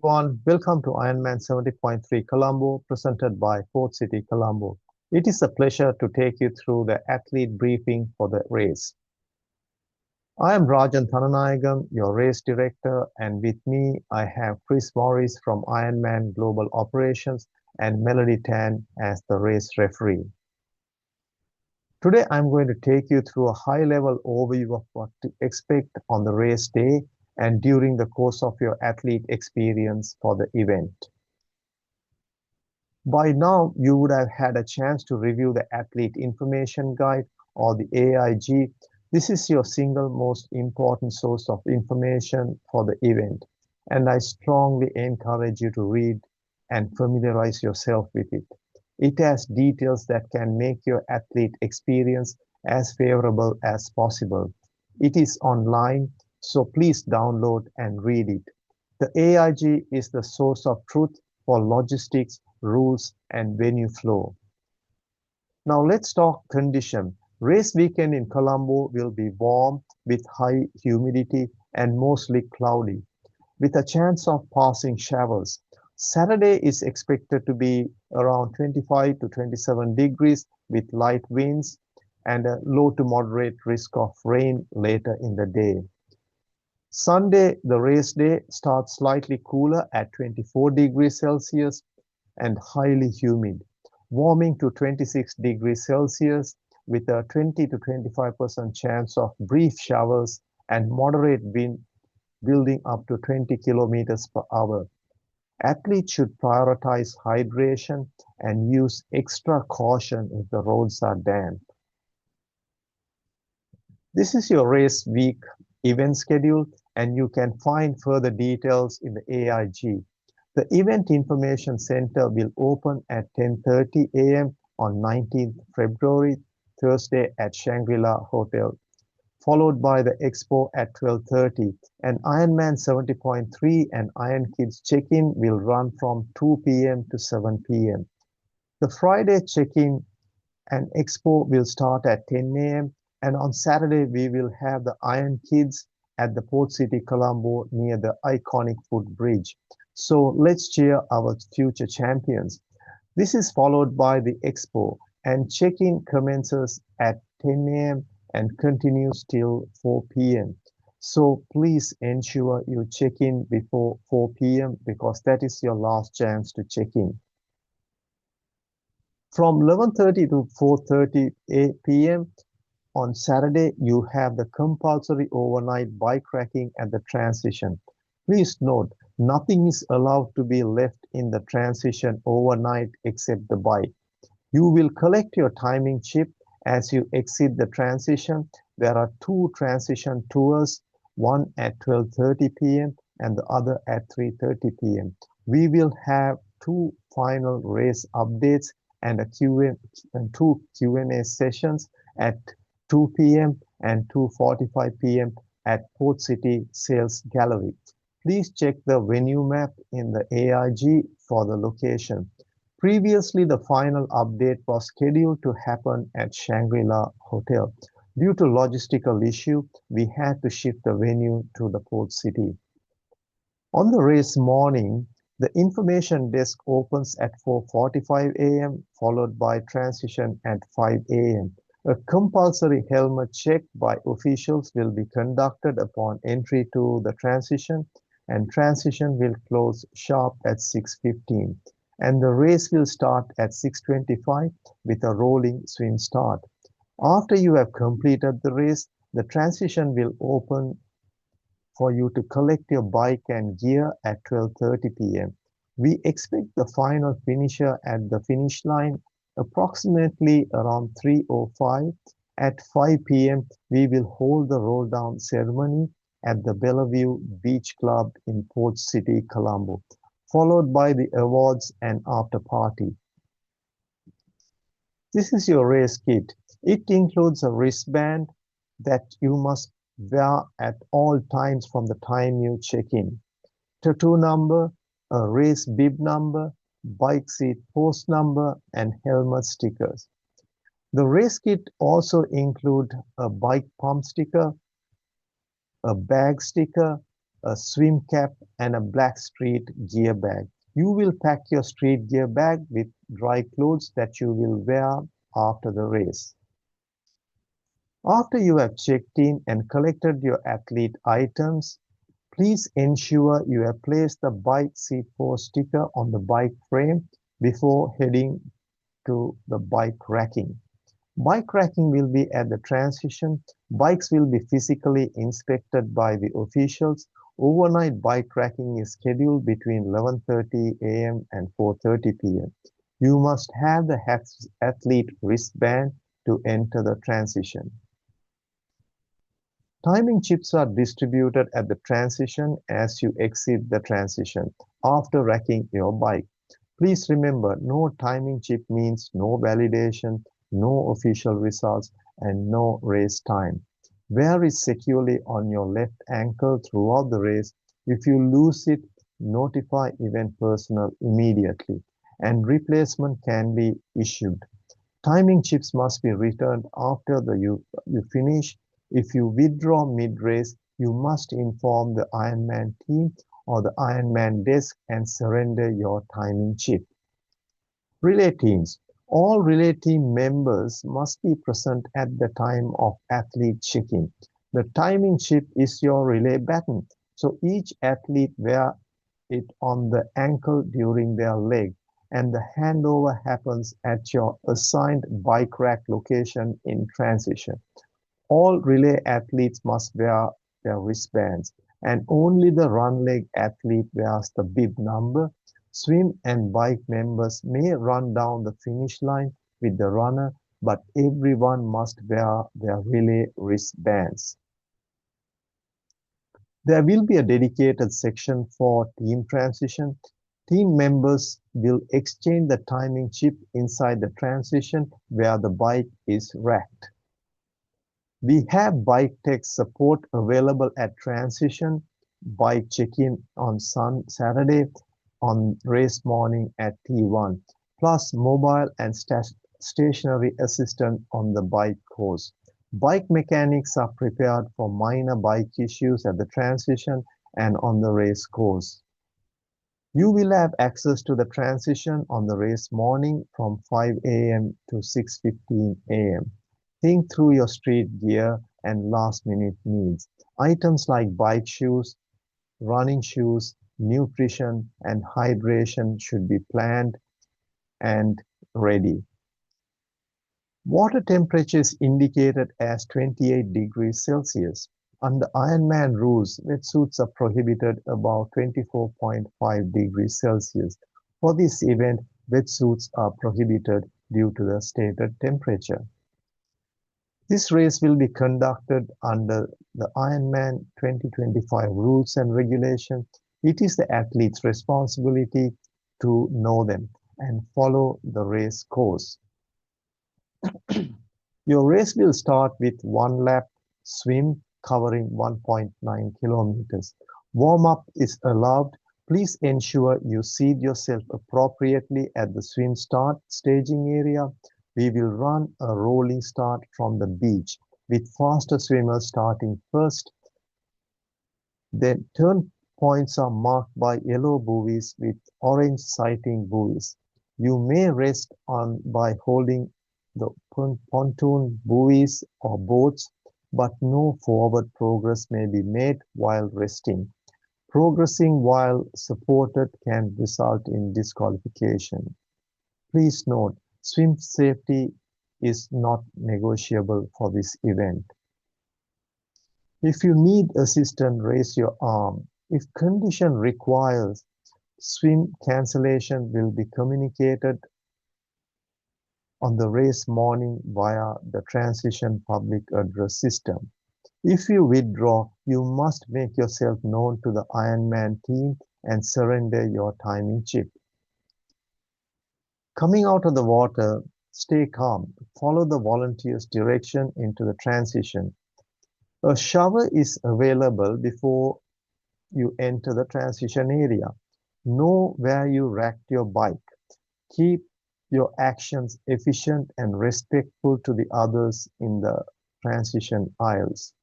Everyone, welcome to IRONMAN 70.3 Colombo, presented by Port City Colombo. It is a pleasure to take you through the athlete briefing for the race. I am Rajan Thananayagam, your race director, and with me I have Chris Morris from IRONMAN Global Operations and Melody Tan as the race referee. Today I'm going to take you through a high-level overview of what to expect on the race day and during the course of your athlete experience for the event. By now, you would have had a chance to review the Athlete Information Guide or the AIG. This is your single most important source of information for the event, and I strongly encourage you to read and familiarize yourself with it. It has details that can make your athlete experience as favorable as possible. It is online, so please download and read it. The AIG is the source of truth for logistics, rules, and venue flow. Now let's talk condition. Race weekend in Colombo will be warm with high humidity and mostly cloudy, with a chance of passing showers. Saturday is expected to be around 25 to 27 degrees with light winds and a low to moderate risk of rain later in the day. Sunday, the race day, starts slightly cooler at 24 degrees Celsius and highly humid, warming to 26 degrees Celsius with a 20 to 25% chance of brief showers and moderate wind building up to 20 kilometers per hour. Athletes should prioritize hydration and use extra caution if the roads are damp. This is your race week event schedule, and you can find further details in the AIG. The Event Information Center will open at 10:30 a.m. on 19th February, Thursday at Shangri-La Hotel, followed by the Expo at 12:30, and IRONMAN 70.3 and Iron Kids check-in will run from 2 p.m. to 7 p.m. The Friday check-in and Expo will start at 10 a.m. and on Saturday we will have the Iron Kids at the Port City Colombo near the iconic footbridge. So let's cheer our future champions. This is followed by the Expo, and check-in commences at 10 a.m. and continues till 4 p.m. So please ensure you check in before 4 p.m. because that is your last chance to check in. From 11:30 to 4:30 p.m. on Saturday, you have the compulsory overnight bike racking at the transition. Please note, nothing is allowed to be left in the transition overnight except the bike. You will collect your timing chip as you exit the transition. There are two transition tours, one at 12:30 p.m. and the other at 3:30 p.m. We will have two final race updates and two Q&A sessions at 2 p.m. and 2:45 p.m. at Port City Sales Gallery. Please check the venue map in the AIG for the location. Previously, the final update was scheduled to happen at Shangri-La Hotel. Due to logistical issue, we had to shift the venue to the Port City. On the race morning, the information desk opens at 4:45 a.m. followed by transition at 5 a.m. A compulsory helmet check by officials will be conducted upon entry to the transition, and transition will close sharp at 6:15. And the race will start at 6:25 with a rolling swim start. After you have completed the race, the transition will open for you to collect your bike and gear at 12:30 p.m. We expect the final finisher at the finish line approximately around 3:05. At 5 p.m., we will hold the roll down ceremony at the Bellevue Beach Club in Port City, Colombo, followed by the awards and after party. This is your race kit. It includes a wristband that you must wear at all times from the time you check in, tattoo number, a race bib number, bike seat post number, and helmet stickers. The race kit also includes a bike pump sticker, a bag sticker, a swim cap, and a black street gear bag. You will pack your street gear bag with dry clothes that you will wear after the race. After you have checked in and collected your athlete items, please ensure you have placed the bike seat for sticker on the bike frame before heading to the bike racking. Bike racking will be at the transition. Bikes will be physically inspected by the officials. Overnight bike racking is scheduled between 11:30 a.m. and 4:30 p.m. You must have the athlete wristband to enter the transition. Timing chips are distributed at the transition as you exit the transition after racking your bike. Please remember, no timing chip means no validation, no official results, and no race time. Wear it securely on your left ankle throughout the race. If you lose it, notify event personnel immediately, and replacement can be issued. Timing chips must be returned after you finish. If you withdraw mid-race, you must inform the Ironman team or the Ironman desk and surrender your timing chip. Relay teams. All relay team members must be present at the time of athlete check-in. The timing chip is your relay baton, so each athlete wear it on the ankle during their leg, and the handover happens at your assigned bike rack location in transition. All relay athletes must wear their wristbands, and only the run leg athlete wears the bib number. Swim and bike members may run down the finish line with the runner, but everyone must wear their relay wristbands. There will be a dedicated section for team transition. Team members will exchange the timing chip inside the transition where the bike is racked. We have bike tech support available at transition, bike check-in on Saturday, on race morning at T1, plus mobile and stationary assistant on the bike course. Bike mechanics are prepared for minor bike issues at the transition and on the race course. You will have access to the transition on the race morning from 5 a.m. to 6:15 a.m. Think through your street gear and last-minute needs. Items like bike shoes, running shoes, nutrition, and hydration should be planned and ready. Water temperature is indicated as 28 degrees Celsius. Under Ironman rules, wetsuits are prohibited above 24.5 degrees Celsius. For this event, wetsuits are prohibited due to the stated temperature. This race will be conducted under the Ironman 2025 rules and regulations. It is the athlete's responsibility to know them and follow the race course. Your race will start with one lap swim covering 1.9 kilometers. Warm-up is allowed. Please ensure you seat yourself appropriately at the swim start staging area. We will run a rolling start from the beach with faster swimmers starting first. Then turn points are marked by yellow buoys with orange sighting buoys. You may rest by holding the pontoon buoys or boats, but no forward progress may be made while resting. Progressing while supported can result in disqualification. Please note, swim safety is not negotiable for this event. If you need assistance, raise your arm. If condition requires, swim cancellation will be communicated on the race morning via the transition public address system. If you withdraw, you must make yourself known to the Ironman team and surrender your timing chip. Coming out of the water, stay calm. Follow the volunteer's direction into the transition. A shower is available before you enter the transition area. Know where you racked your bike. Keep your actions efficient and respectful to the others in the transition aisles.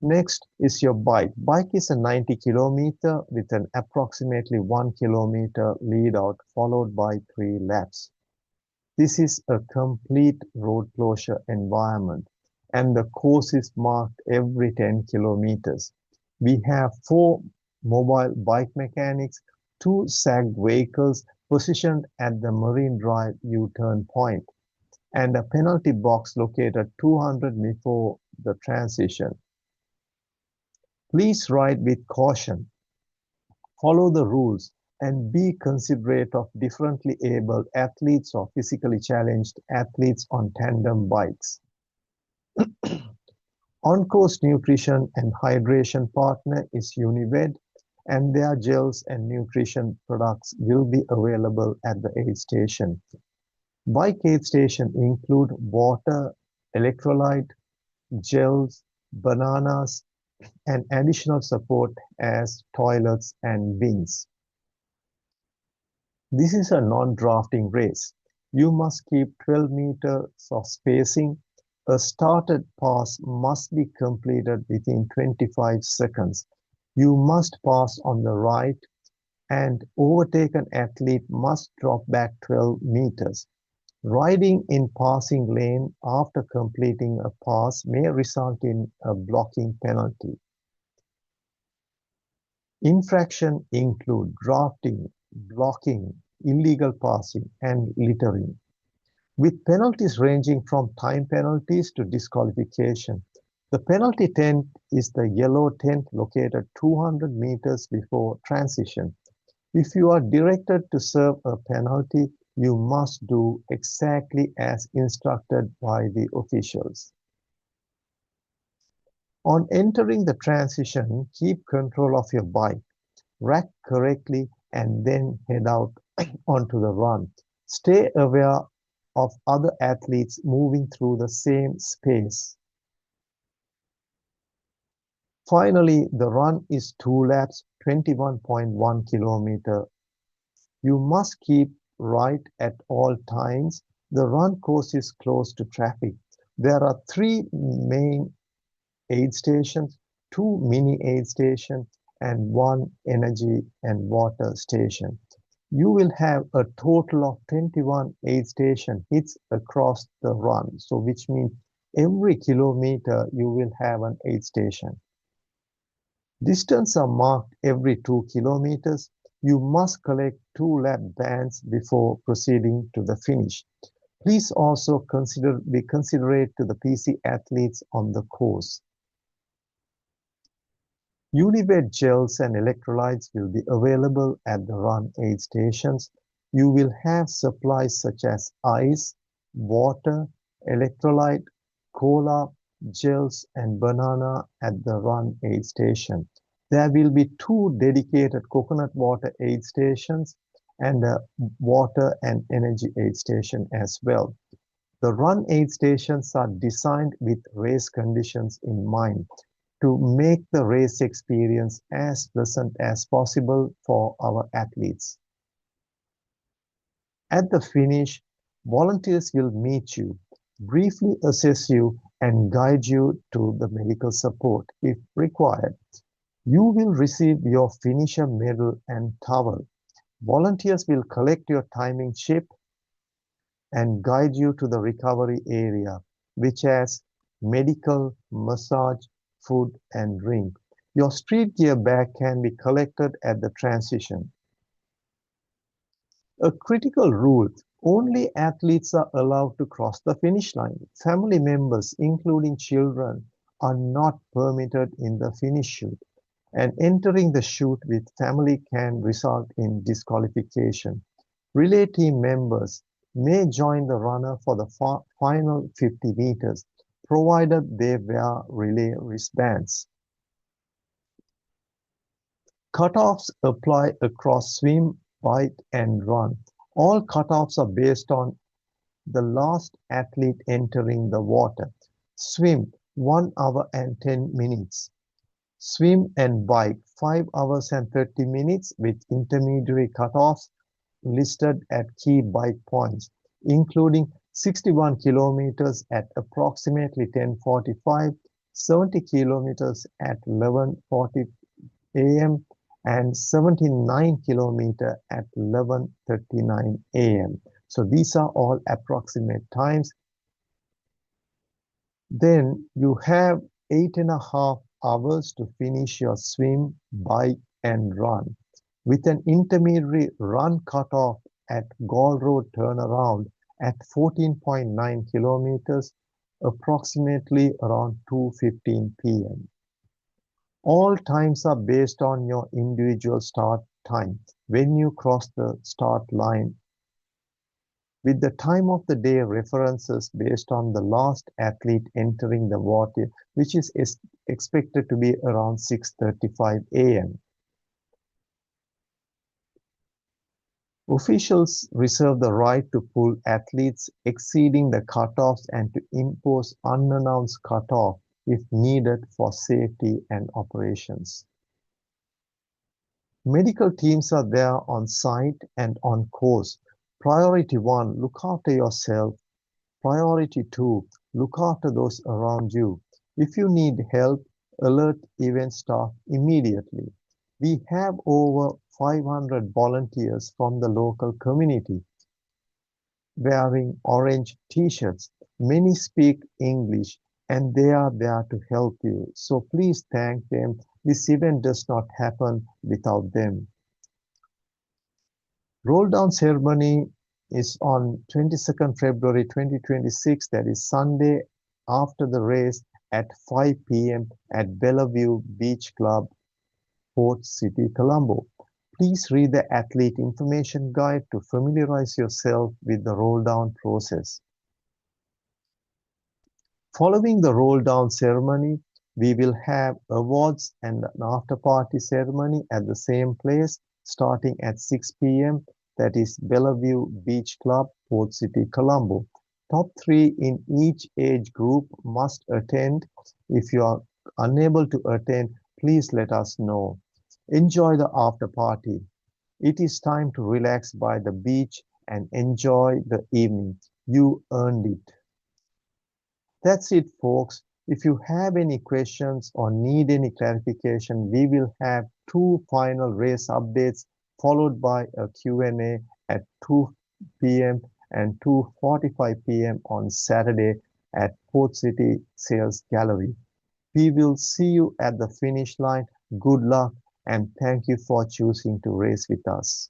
Next is your bike. Bike is a 90 kilometer with an approximately 1 kilometer lead out followed by 3 laps. This is a complete road closure environment and the course is marked every 10 kilometers. We have 4 mobile bike mechanics, 2 SAG vehicles positioned at the Marine Drive U-turn point, and a penalty box located 200 before the transition. Please ride with caution, follow the rules, and be considerate of differently abled athletes or physically challenged athletes on tandem bikes. On-course nutrition and hydration partner is Unived, and their gels and nutrition products will be available at the aid station. Bike aid station include water, electrolyte, gels, bananas, and additional support as toilets and bins. This is a non-drafting race. You must keep 12 meters of spacing. A started pass must be completed within 25 seconds. You must pass on the right and overtaken athlete must drop back 12 meters. Riding in passing lane after completing a pass may result in a blocking penalty. Infractions include drafting, blocking, illegal passing, and littering, with penalties ranging from time penalties to disqualification. The penalty tent is the yellow tent located 200 meters before transition. If you are directed to serve a penalty, you must do exactly as instructed by the officials. On entering the transition, keep control of your bike, rack correctly, and then head out onto the run. Stay aware of other athletes moving through the same space. Finally, the run is 2 laps, 21.1 kilometer. You must keep right at all times. The run course is close to traffic. There are 3 main aid stations, 2 mini aid stations, and 1 energy and water station. You will have a total of 21 aid station hits across the run. So which means every kilometer you will have an aid station. Distances are marked every 2 kilometers. You must collect 2 lap bands before proceeding to the finish. Please also be considerate to the PC athletes on the course. Unived gels and electrolytes will be available at the run aid stations. You will have supplies such as ice, water, electrolyte, cola, gels, and banana at the run aid station. There will be 2 dedicated coconut water aid stations and a water and energy aid station as well. The run aid stations are designed with race conditions in mind to make the race experience as pleasant as possible for our athletes. At the finish, volunteers will meet you, briefly assess you, and guide you to the medical support if required. You will receive your finisher medal and towel. Volunteers will collect your timing chip and guide you to the recovery area, which has medical, massage, food, and drink. Your street gear bag can be collected at the transition. A critical rule: only athletes are allowed to cross the finish line. Family members, including children, are not permitted in the finish chute, and entering the chute with family can result in disqualification. Relay team members may join the runner for the final 50 meters, provided they wear relay wristbands. Cutoffs apply across swim, bike, and run. All cutoffs are based on the last athlete entering the water. Swim, 1 hour and 10 minutes. Swim and bike, 5 hours and 30 minutes with intermediary cutoffs listed at key bike points, including 61 kilometers at approximately 10:45, 70 kilometers at 11:40 a.m. and 79 kilometer at 11:39 a.m. So these are all approximate times. Then you have 8.5 hours to finish your swim, bike, and run. With an intermediary run cutoff at Gall Road turnaround at 14.9 kilometers, approximately around 2:15 p.m. All times are based on your individual start time when you cross the start line, with the time of the day references based on the last athlete entering the water, which is expected to be around 6:35 a.m. Officials reserve the right to pull athletes exceeding the cutoffs and to impose unannounced cutoff if needed for safety and operations. Medical teams are there on site and on course. Priority 1, look after yourself. Priority 2, look after those around you. If you need help, alert event staff immediately. We have over 500 volunteers from the local community wearing orange t-shirts. Many speak English and they are there to help you. So please thank them. This event does not happen without them. Roll down ceremony is on 22nd February 2026, that is Sunday after the race at 5 p.m. at Bellevue Beach Club, Port City, Colombo. Please read the athlete information guide to familiarize yourself with the roll down process. Following the roll down ceremony, we will have awards and an after party ceremony at the same place starting at 6 p.m. That is Bellevue Beach Club, Port City, Colombo. Top 3 in each age group must attend. If you are unable to attend, please let us know. Enjoy the after party. It is time to relax by the beach and enjoy the evening. You earned it. That's it, folks. If you have any questions or need any clarification, we will have 2 final race updates followed by a Q&A at 2 p.m. and 2:45 p.m. on Saturday at Port City Sales Gallery. We will see you at the finish line. Good luck and thank you for choosing to race with us.